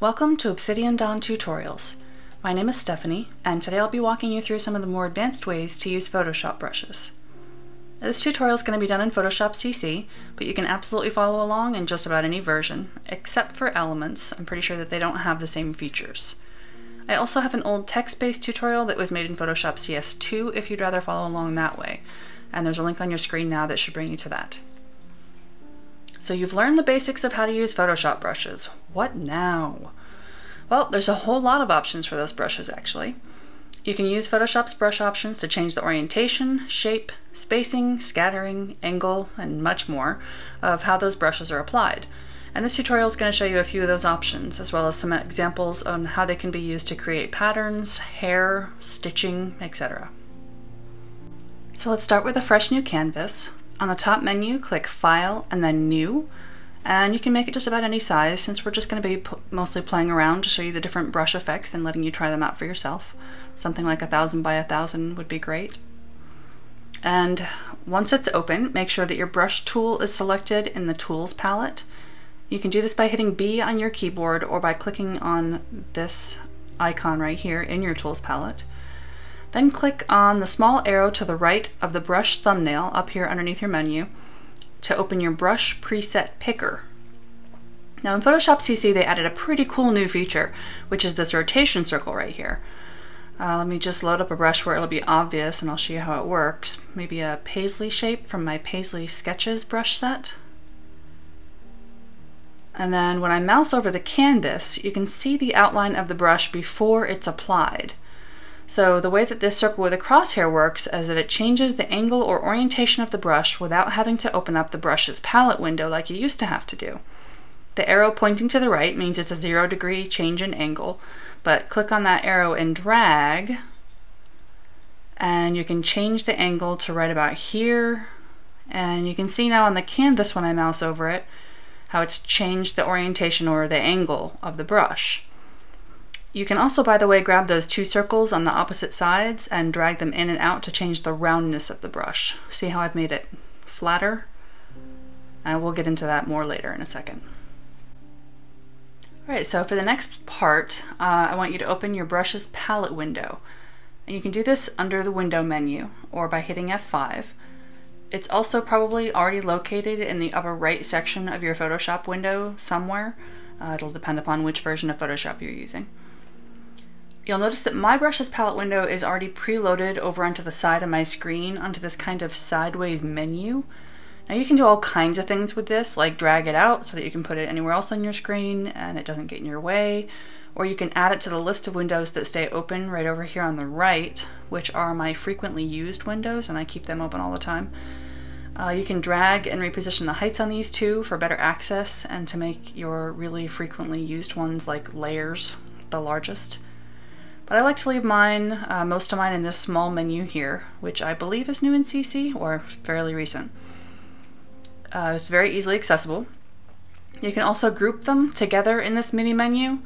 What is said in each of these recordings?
Welcome to Obsidian Dawn Tutorials. My name is Stephanie, and today I'll be walking you through some of the more advanced ways to use Photoshop brushes. Now, this tutorial is going to be done in Photoshop CC, but you can absolutely follow along in just about any version, except for Elements. I'm pretty sure that they don't have the same features. I also have an old text-based tutorial that was made in Photoshop CS2 if you'd rather follow along that way, and there's a link on your screen now that should bring you to that. So you've learned the basics of how to use Photoshop brushes. What now? Well, there's a whole lot of options for those brushes actually. You can use Photoshop's brush options to change the orientation, shape, spacing, scattering, angle, and much more of how those brushes are applied. And this tutorial is going to show you a few of those options, as well as some examples on how they can be used to create patterns, hair, stitching, etc. So let's start with a fresh new canvas. On the top menu, click File and then New, and you can make it just about any size since we're just going to be mostly playing around to show you the different brush effects and letting you try them out for yourself. Something like 1000 by 1000 would be great. And once it's open, make sure that your brush tool is selected in the Tools palette. You can do this by hitting B on your keyboard or by clicking on this icon right here in your Tools palette. Then click on the small arrow to the right of the brush thumbnail up here underneath your menu to open your brush preset picker. Now in Photoshop CC they added a pretty cool new feature, which is this rotation circle right here. Let me just load up a brush where it'll be obvious and I'll show you how it works. Maybe a paisley shape from my Paisley Sketches brush set. And then when I mouse over the canvas, you can see the outline of the brush before it's applied. So the way that this circle with a crosshair works is that it changes the angle or orientation of the brush without having to open up the brush's palette window like you used to have to do. The arrow pointing to the right means it's a 0-degree change in angle, but click on that arrow and drag, and you can change the angle to right about here. And you can see now on the canvas when I mouse over it, how it's changed the orientation or the angle of the brush. You can also, by the way, grab those two circles on the opposite sides and drag them in and out to change the roundness of the brush. See how I've made it flatter? We'll get into that more later in a second. Alright, so for the next part, I want you to open your brush's palette window. And you can do this under the window menu or by hitting F5. It's also probably already located in the upper right section of your Photoshop window somewhere. It'll depend upon which version of Photoshop you're using. You'll notice that my brush's palette window is already preloaded over onto the side of my screen onto this kind of sideways menu. Now you can do all kinds of things with this, like drag it out so that you can put it anywhere else on your screen and it doesn't get in your way, or you can add it to the list of windows that stay open right over here on the right, which are my frequently used windows, and I keep them open all the time. You can drag and reposition the heights on these two for better access and to make your really frequently used ones like layers the largest. But I like to leave mine, most of mine in this small menu here, which I believe is new in CC or fairly recent. It's very easily accessible. You can also group them together in this mini menu,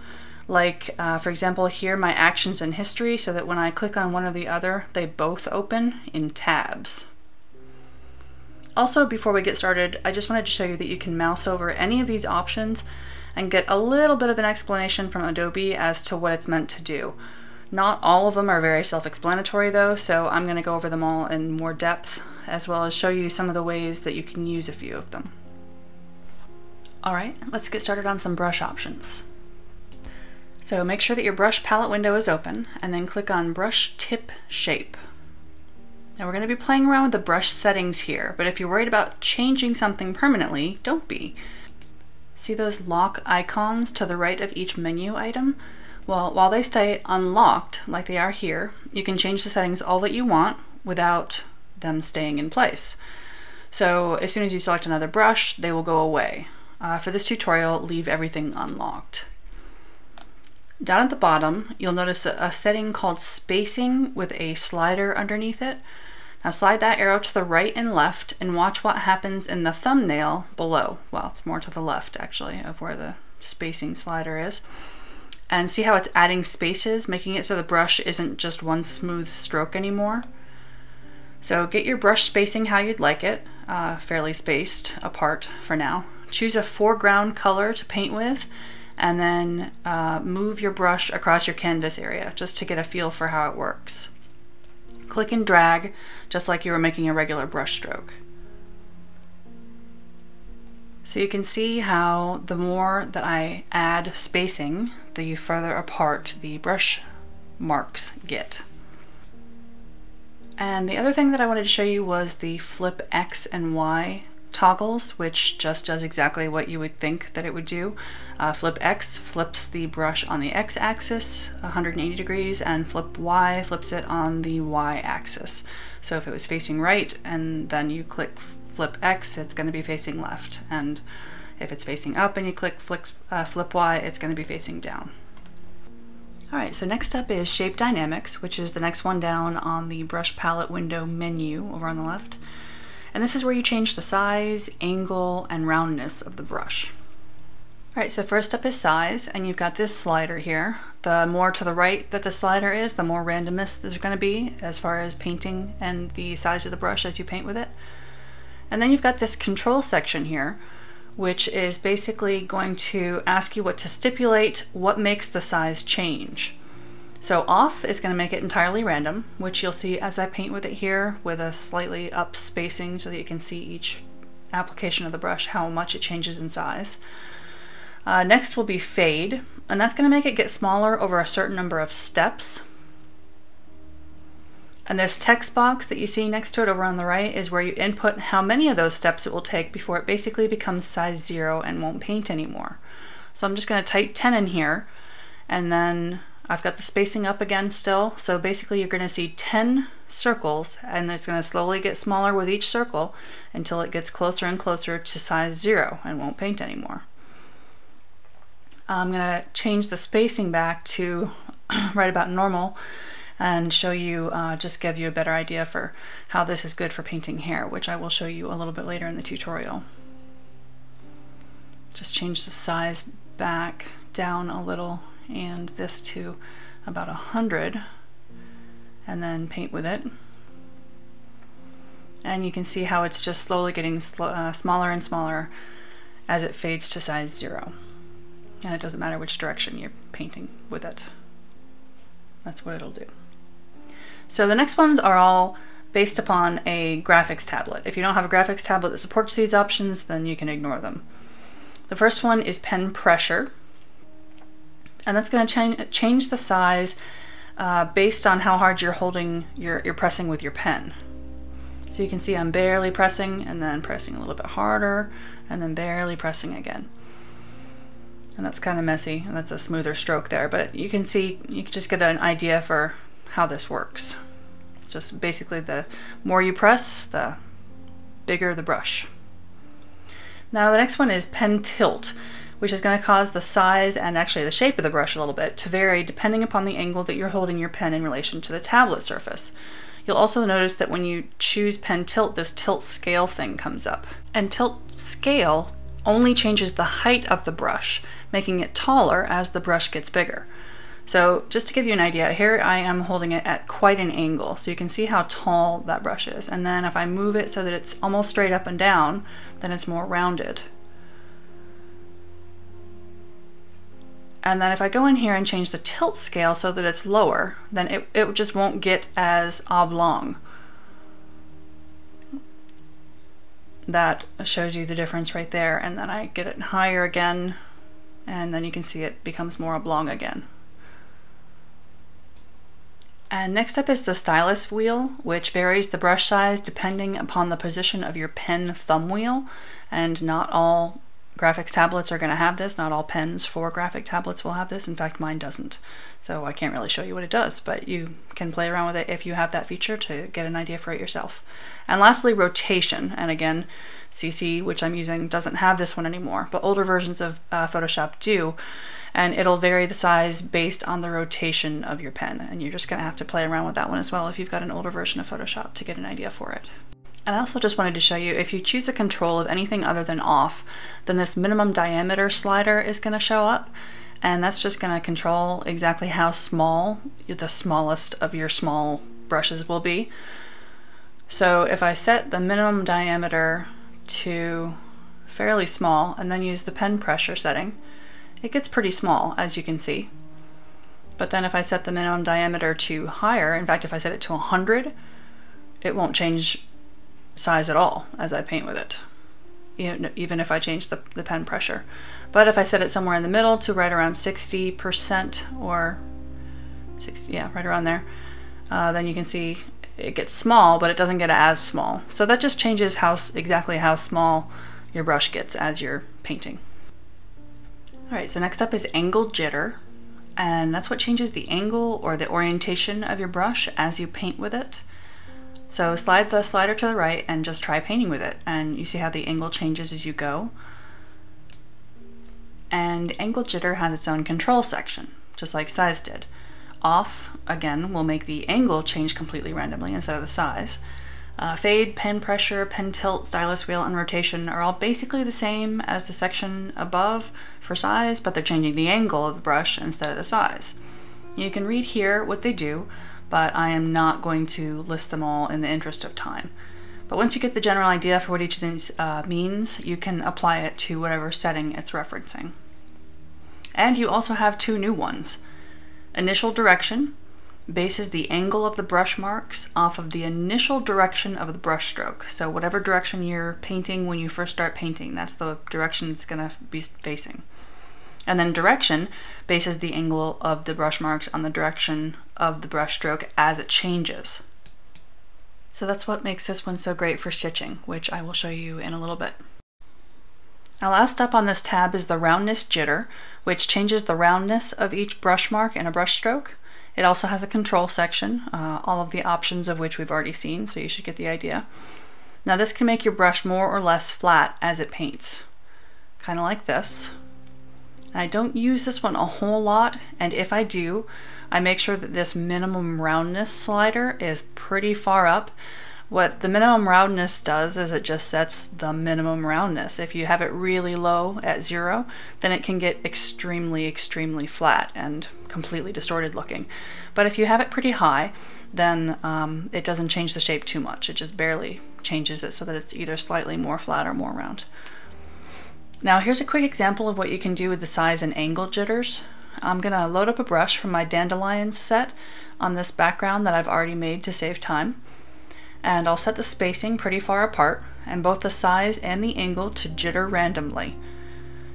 like for example here my actions and history, so that when I click on one or the other they both open in tabs. Also, before we get started, I just wanted to show you that you can mouse over any of these options and get a little bit of an explanation from Adobe as to what it's meant to do. Not all of them are very self-explanatory though, so I'm going to go over them all in more depth, as well as show you some of the ways that you can use a few of them. Alright, let's get started on some brush options. So make sure that your brush palette window is open, and then click on Brush Tip Shape. Now we're going to be playing around with the brush settings here, but if you're worried about changing something permanently, don't be. See those lock icons to the right of each menu item? Well, while they stay unlocked, like they are here, you can change the settings all that you want without them staying in place. So as soon as you select another brush, they will go away. For this tutorial, leave everything unlocked. Down at the bottom, you'll notice a setting called spacing with a slider underneath it. Now slide that arrow to the right and left and watch what happens in the thumbnail below. Well, it's more to the left actually of where the spacing slider is. And see how it's adding spaces, making it so the brush isn't just one smooth stroke anymore. So get your brush spacing how you'd like it, fairly spaced apart for now. Choose a foreground color to paint with and then move your brush across your canvas area just to get a feel for how it works. Click and drag just like you were making a regular brush stroke. So you can see how the more that I add spacing, the further apart the brush marks get. And the other thing that I wanted to show you was the flip X and Y toggles, which just does exactly what you would think that it would do. Flip X flips the brush on the X axis 180 degrees, and flip Y flips it on the Y axis. So if it was facing right and then you click flip X, it's going to be facing left, and if it's facing up and you click flip Y, it's going to be facing down. Alright, so next up is Shape Dynamics, which is the next one down on the brush palette window menu over on the left. And this is where you change the size, angle, and roundness of the brush. Alright, so first up is size, and you've got this slider here. The more to the right that the slider is, the more randomness there's going to be as far as painting and the size of the brush as you paint with it. And then you've got this control section here, which is basically going to ask you what to stipulate, what makes the size change. So off is going to make it entirely random, which you'll see as I paint with it here with a slightly up spacing so that you can see each application of the brush, how much it changes in size. Next will be fade, and that's going to make it get smaller over a certain number of steps. And this text box that you see next to it over on the right is where you input how many of those steps it will take before it basically becomes size 0 and won't paint anymore. So I'm just going to type 10 in here, and then I've got the spacing up again still. So basically you're going to see 10 circles, and it's going to slowly get smaller with each circle until it gets closer and closer to size 0 and won't paint anymore. I'm going to change the spacing back to right about normal and show you, just give you a better idea for how this is good for painting hair, which I will show you a little bit later in the tutorial. Just change the size back down a little, and this to about 100, and then paint with it. And you can see how it's just slowly getting smaller and smaller as it fades to size 0. And it doesn't matter which direction you're painting with it. That's what it'll do. So the next ones are all based upon a graphics tablet. If you don't have a graphics tablet that supports these options, then you can ignore them. The first one is pen pressure, and that's going to change the size based on how hard you're holding, you're pressing with your pen. So you can see I'm barely pressing, and then pressing a little bit harder, and then barely pressing again. And that's kind of messy, and that's a smoother stroke there, but you can see, you can just get an idea for how this works. Just basically the more you press, the bigger the brush. Now the next one is pen tilt, which is going to cause the size and actually the shape of the brush a little bit to vary depending upon the angle that you're holding your pen in relation to the tablet surface. You'll also notice that when you choose pen tilt, this tilt scale thing comes up. And tilt scale only changes the height of the brush, making it taller as the brush gets bigger. So just to give you an idea, here I am holding it at quite an angle, so you can see how tall that brush is. And then if I move it so that it's almost straight up and down, then it's more rounded. And then if I go in here and change the tilt scale so that it's lower, then it just won't get as oblong. That shows you the difference right there. And then I get it higher again, and then you can see it becomes more oblong again. And next up is the stylus wheel, which varies the brush size depending upon the position of your pen thumb wheel. And not all graphics tablets are going to have this. Not all pens for graphic tablets will have this. In fact, mine doesn't. So I can't really show you what it does, but you can play around with it if you have that feature to get an idea for it yourself. And lastly, rotation. And again, CC, which I'm using, doesn't have this one anymore, but older versions of Photoshop do. And it'll vary the size based on the rotation of your pen. And you're just going to have to play around with that one as well if you've got an older version of Photoshop to get an idea for it. And I also just wanted to show you, if you choose a control of anything other than off, then this minimum diameter slider is going to show up. And that's just going to control exactly how small the smallest of your small brushes will be. So if I set the minimum diameter to fairly small and then use the pen pressure setting, it gets pretty small, as you can see. But then if I set the minimum diameter to higher, in fact if I set it to 100, it won't change size at all as I paint with it, even if I change the pen pressure. But if I set it somewhere in the middle to right around 60% or 60, yeah, right around there, then you can see it gets small, but it doesn't get as small. So that just changes exactly how small your brush gets as you're painting. All right, so next up is angle jitter, and that's what changes the angle or the orientation of your brush as you paint with it. So slide the slider to the right and just try painting with it, and you see how the angle changes as you go. And angle jitter has its own control section, just like size did. Off, again, will make the angle change completely randomly instead of the size. Fade, pen pressure, pen tilt, stylus wheel, and rotation are all basically the same as the section above for size, but they're changing the angle of the brush instead of the size. You can read here what they do, but I am not going to list them all in the interest of time. But once you get the general idea for what each of these means, you can apply it to whatever setting it's referencing. And you also have two new ones. Initial direction bases the angle of the brush marks off of the initial direction of the brush stroke. So whatever direction you're painting when you first start painting, that's the direction it's going to be facing. And then direction bases the angle of the brush marks on the direction of the brush stroke as it changes. So that's what makes this one so great for stitching, which I will show you in a little bit. Now last up on this tab is the roundness jitter, which changes the roundness of each brush mark in a brush stroke. It also has a control section, all of the options of which we've already seen, so you should get the idea. Now this can make your brush more or less flat as it paints, kind of like this. I don't use this one a whole lot, and if I do, I make sure that this minimum roundness slider is pretty far up. What the minimum roundness does is it just sets the minimum roundness. If you have it really low at 0, then it can get extremely, extremely flat and completely distorted looking. But if you have it pretty high, then it doesn't change the shape too much. It just barely changes it so that it's either slightly more flat or more round. Now here's a quick example of what you can do with the size and angle jitters. I'm gonna load up a brush from my dandelions set on this background that I've already made to save time. And I'll set the spacing pretty far apart and both the size and the angle to jitter randomly.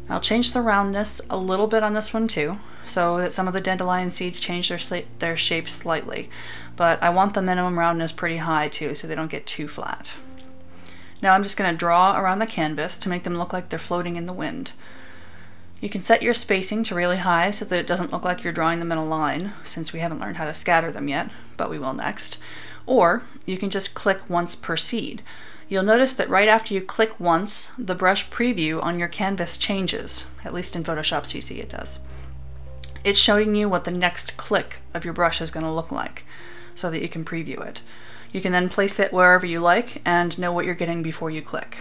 I'll change the roundness a little bit on this one too, so that some of the dandelion seeds change their shape slightly, but I want the minimum roundness pretty high too so they don't get too flat. Now I'm just going to draw around the canvas to make them look like they're floating in the wind. You can set your spacing to really high so that it doesn't look like you're drawing them in a line, since we haven't learned how to scatter them yet, but we will next. Or you can just click once per seed. You'll notice that right after you click once, the brush preview on your canvas changes. At least in Photoshop CC it does. It's showing you what the next click of your brush is going to look like, so that you can preview it. You can then place it wherever you like and know what you're getting before you click.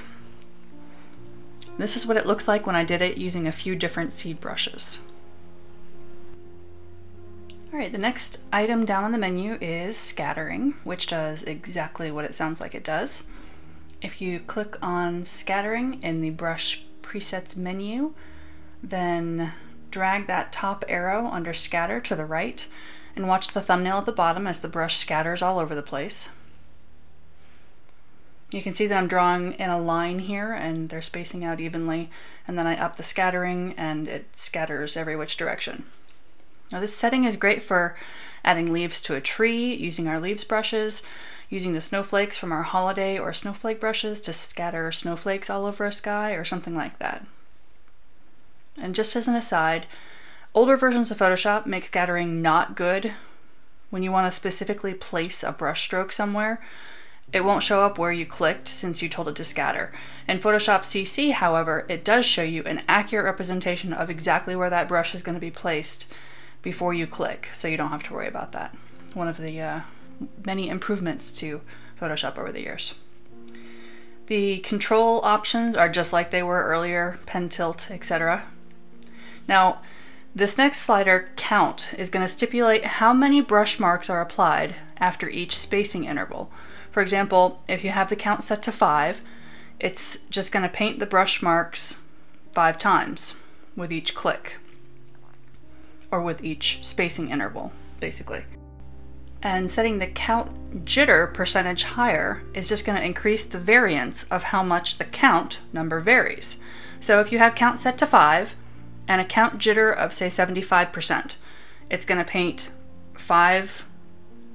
This is what it looks like when I did it using a few different seed brushes. Alright, the next item down on the menu is scattering, which does exactly what it sounds like it does. If you click on scattering in the brush presets menu, then drag that top arrow under scatter to the right and watch the thumbnail at the bottom as the brush scatters all over the place. You can see that I'm drawing in a line here and they're spacing out evenly, and then I up the scattering and it scatters every which direction. Now this setting is great for adding leaves to a tree, using our leaves brushes, using the snowflakes from our holiday or snowflake brushes to scatter snowflakes all over a sky or something like that. And just as an aside, older versions of Photoshop make scattering not good. When you want to specifically place a brush stroke somewhere, it won't show up where you clicked since you told it to scatter. In Photoshop CC, however, it does show you an accurate representation of exactly where that brush is going to be placed before you click, so you don't have to worry about that. One of the many improvements to Photoshop over the years. The control options are just like they were earlier, pen tilt, etc. Now, this next slider, count, is going to stipulate how many brush marks are applied after each spacing interval. For example, if you have the count set to 5, it's just going to paint the brush marks 5 times with each click. or with each spacing interval, basically. And setting the count jitter percentage higher is just going to increase the variance of how much the count number varies. So if you have count set to 5 and a count jitter of say 75%, it's going to paint 5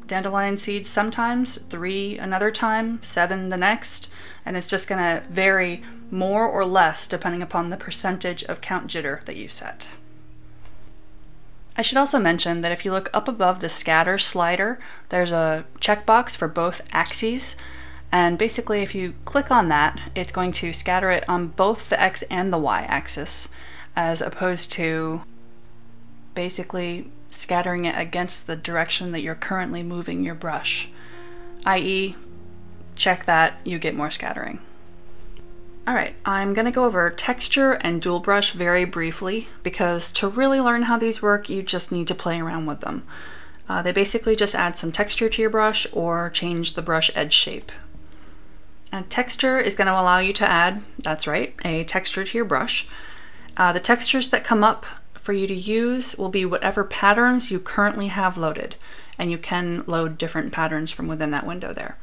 dandelion seeds sometimes, 3 another time, 7 the next, and it's just going to vary more or less depending upon the percentage of count jitter that you set. I should also mention that if you look up above the scatter slider, there's a checkbox for both axes, and basically if you click on that, it's going to scatter it on both the X and the Y axis, as opposed to basically scattering it against the direction that you're currently moving your brush, i.e. check that, you get more scattering. Alright, I'm going to go over texture and dual brush very briefly, because to really learn how these work, you just need to play around with them. They basically just add some texture to your brush or change the brush edge shape. And texture is going to allow you to add, that's right, a texture to your brush. The textures that come up for you to use will be whatever patterns you currently have loaded, and you can load different patterns from within that window there.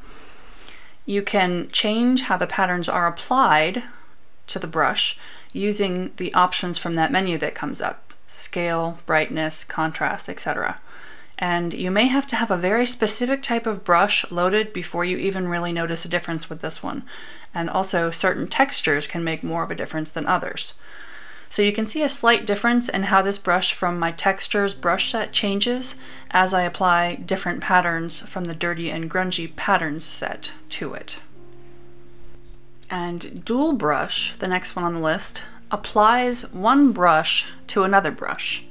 You can change how the patterns are applied to the brush using the options from that menu that comes up: scale, brightness, contrast, etc. And you may have to have a very specific type of brush loaded before you even really notice a difference with this one. And also certain textures can make more of a difference than others. So you can see a slight difference in how this brush from my textures brush set changes as I apply different patterns from the dirty and grungy patterns set to it. And dual brush, the next one on the list, applies one brush to another brush.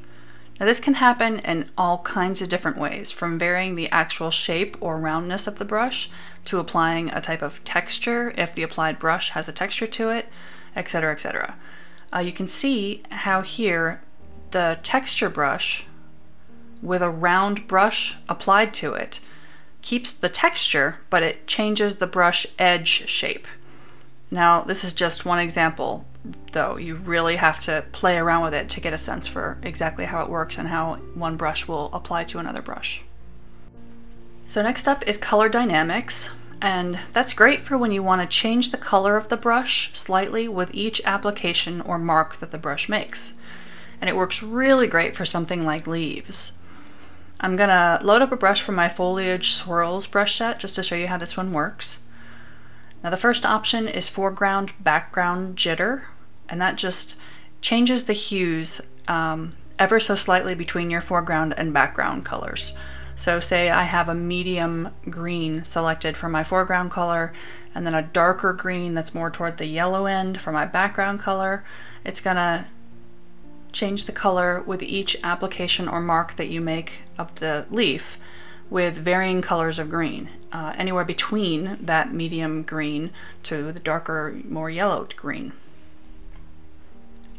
Now this can happen in all kinds of different ways, from varying the actual shape or roundness of the brush to applying a type of texture if the applied brush has a texture to it, etc., etc. You can see how here the texture brush with a round brush applied to it keeps the texture, but it changes the brush edge shape. Now this is just one example, though. You really have to play around with it to get a sense for exactly how it works and how one brush will apply to another brush. So next up is color dynamics. And that's great for when you want to change the color of the brush slightly with each application or mark that the brush makes. And it works really great for something like leaves. I'm going to load up a brush from my Foliage Swirls brush set just to show you how this one works. Now the first option is foreground background jitter, and that just changes the hues ever so slightly between your foreground and background colors. So say I have a medium green selected for my foreground color, and then a darker green that's more toward the yellow end for my background color. It's gonna change the color with each application or mark that you make of the leaf with varying colors of green, anywhere between that medium green to the darker, more yellowed green.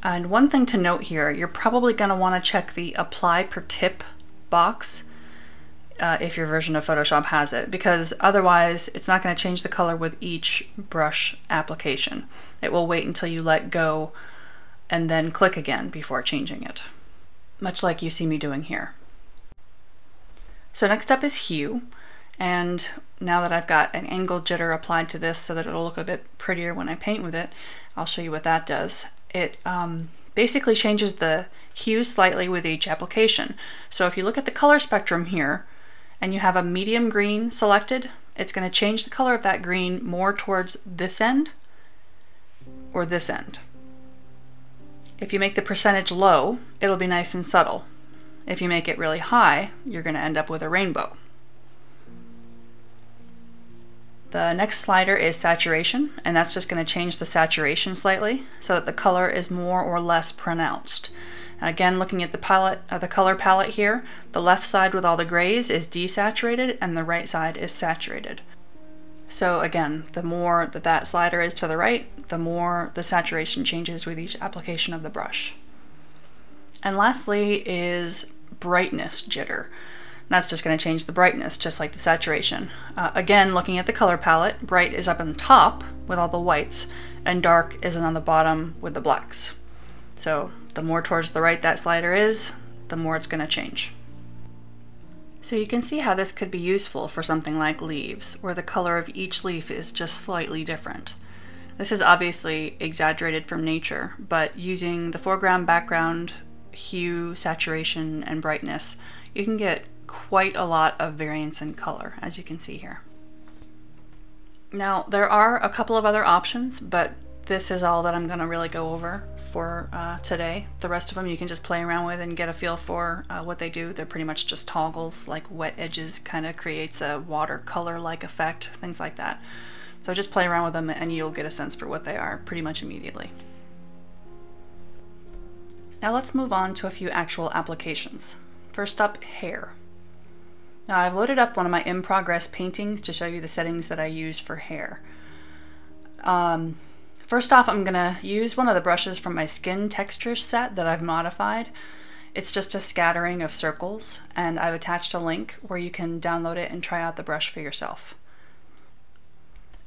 And one thing to note here, you're probably gonna wanna check the Apply Per Tip box if your version of Photoshop has it, because otherwise it's not going to change the color with each brush application. It will wait until you let go and then click again before changing it, much like you see me doing here. So next up is hue, and now that I've got an angle jitter applied to this so that it'll look a bit prettier when I paint with it, I'll show you what that does. It basically changes the hue slightly with each application. So if you look at the color spectrum here, and you have a medium green selected, it's going to change the color of that green more towards this end or this end. If you make the percentage low, it'll be nice and subtle. If you make it really high, you're going to end up with a rainbow. The next slider is saturation, and that's just going to change the saturation slightly so that the color is more or less pronounced. And again, looking at the color palette here, the left side with all the grays is desaturated and the right side is saturated. So again, the more that slider is to the right, the more the saturation changes with each application of the brush. And lastly is brightness jitter. That's just going to change the brightness, just like the saturation. Again, looking at the color palette, bright is up on top with all the whites, and dark is on the bottom with the blacks. So the more towards the right that slider is, the more it's going to change. So you can see how this could be useful for something like leaves, where the color of each leaf is just slightly different. This is obviously exaggerated from nature, but using the foreground, background, hue, saturation, and brightness, you can get quite a lot of variance in color, as you can see here. Now, there are a couple of other options, but this is all that I'm going to really go over for today. The rest of them you can just play around with and get a feel for what they do. They're pretty much just toggles, like wet edges kind of creates a watercolor-like effect, things like that. So just play around with them and you'll get a sense for what they are pretty much immediately. Now let's move on to a few actual applications. First up, hair. Now I've loaded up one of my in-progress paintings to show you the settings that I use for hair. First off, I'm gonna use one of the brushes from my skin texture set that I've modified. It's just a scattering of circles, and I've attached a link where you can download it and try out the brush for yourself.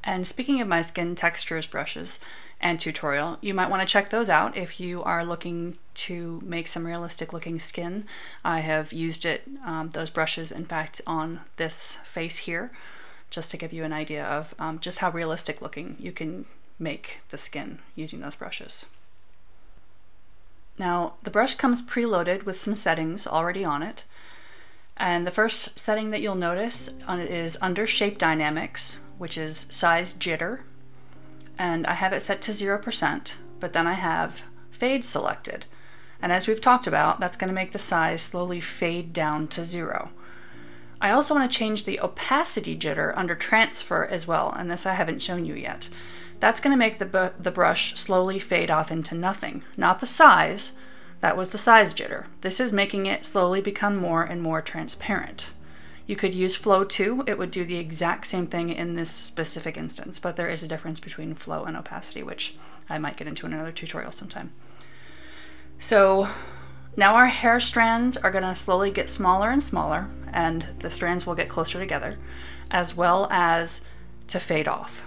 And speaking of my skin textures brushes and tutorial, you might want to check those out if you are looking to make some realistic looking skin. I have used those brushes in fact on this face here, just to give you an idea of just how realistic looking you can make the skin using those brushes. Now the brush comes preloaded with some settings already on it, and the first setting that you'll notice on it is under Shape Dynamics, which is Size Jitter, and I have it set to 0%, but then I have Fade selected, and as we've talked about, that's going to make the size slowly fade down to 0. I also want to change the opacity jitter under Transfer as well, and this I haven't shown you yet. That's going to make the brush slowly fade off into nothing, not the size. That was the size jitter. This is making it slowly become more and more transparent. You could use flow too. It would do the exact same thing in this specific instance, but there is a difference between flow and opacity, which I might get into in another tutorial sometime. So now our hair strands are going to slowly get smaller and smaller, and the strands will get closer together, as well as to fade off.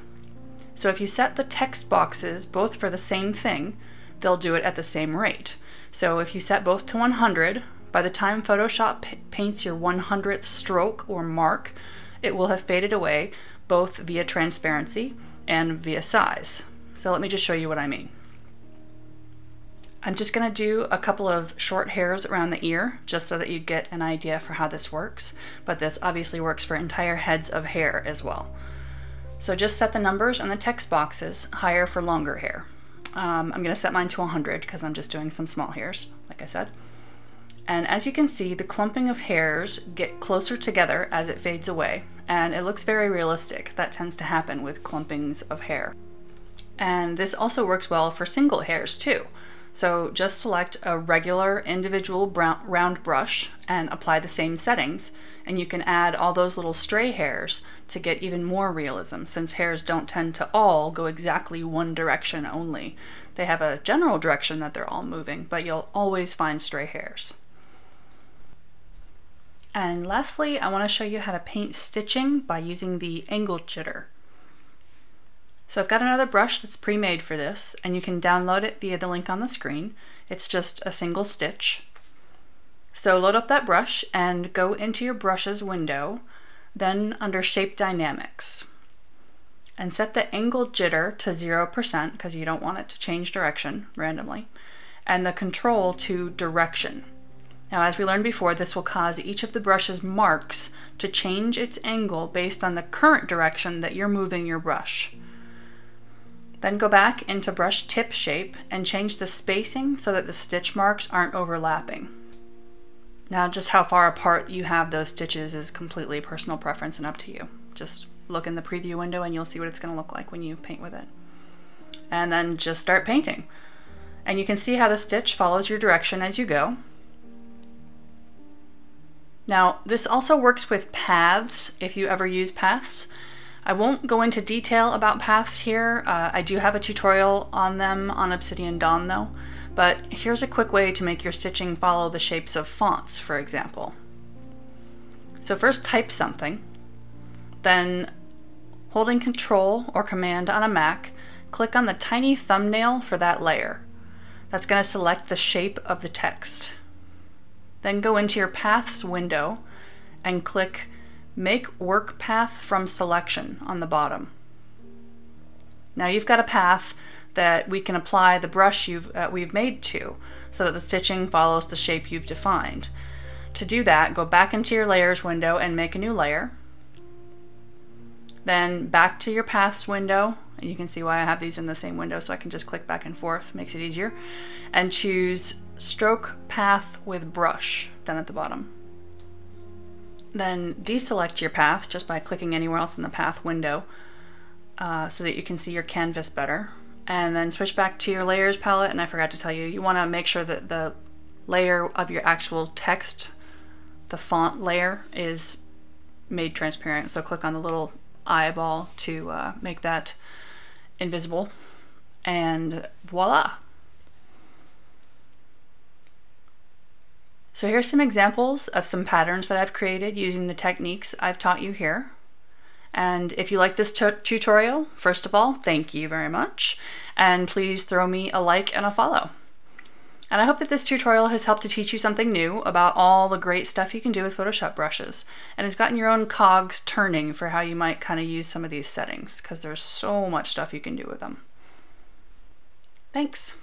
So if you set the text boxes both for the same thing, they'll do it at the same rate. So if you set both to 100, by the time Photoshop paints your 100th stroke or mark, it will have faded away both via transparency and via size. So let me just show you what I mean. I'm just going to do a couple of short hairs around the ear just so that you get an idea for how this works, but this obviously works for entire heads of hair as well. So just set the numbers on the text boxes higher for longer hair. I'm going to set mine to 100 because I'm just doing some small hairs, like I said. And as you can see, the clumping of hairs get closer together as it fades away, and it looks very realistic. That tends to happen with clumpings of hair. And this also works well for single hairs too. So just select a regular individual round brush and apply the same settings, and you can add all those little stray hairs to get even more realism, since hairs don't tend to all go exactly one direction only. They have a general direction that they're all moving, but you'll always find stray hairs. And lastly, I want to show you how to paint stitching by using the angle jitter. So I've got another brush that's pre-made for this, and you can download it via the link on the screen. It's just a single stitch. So load up that brush and go into your brushes window, then under Shape Dynamics, and set the angle jitter to 0% because you don't want it to change direction randomly, and the control to direction. Now, as we learned before, this will cause each of the brush's marks to change its angle based on the current direction that you're moving your brush. Then go back into brush tip shape and change the spacing so that the stitch marks aren't overlapping. Now, just how far apart you have those stitches is completely personal preference and up to you. Just look in the preview window and you'll see what it's going to look like when you paint with it. And then just start painting. And you can see how the stitch follows your direction as you go. Now, this also works with paths if you ever use paths. I won't go into detail about paths here. I do have a tutorial on them on Obsidian Dawn though, but here's a quick way to make your stitching follow the shapes of fonts, for example. So first type something, then holding Control or Command on a Mac, click on the tiny thumbnail for that layer. That's going to select the shape of the text. Then go into your Paths window and click Make Work Path from Selection on the bottom. Now you've got a path that we can apply the brush we've made to, so that the stitching follows the shape you've defined. To do that, go back into your Layers window and make a new layer. Then back to your Paths window, and you can see why I have these in the same window, so I can just click back and forth, makes it easier, and choose Stroke Path with Brush down at the bottom. Then deselect your path just by clicking anywhere else in the path window so that you can see your canvas better. And then switch back to your Layers palette, and I forgot to tell you, you want to make sure that the layer of your actual text, the font layer, is made transparent. So click on the little eyeball to make that invisible, and voila! So here's some examples of some patterns that I've created using the techniques I've taught you here. And if you like this tutorial, first of all, thank you very much, and please throw me a like and a follow. And I hope that this tutorial has helped to teach you something new about all the great stuff you can do with Photoshop brushes, and has gotten your own cogs turning for how you might kind of use some of these settings, because there's so much stuff you can do with them. Thanks.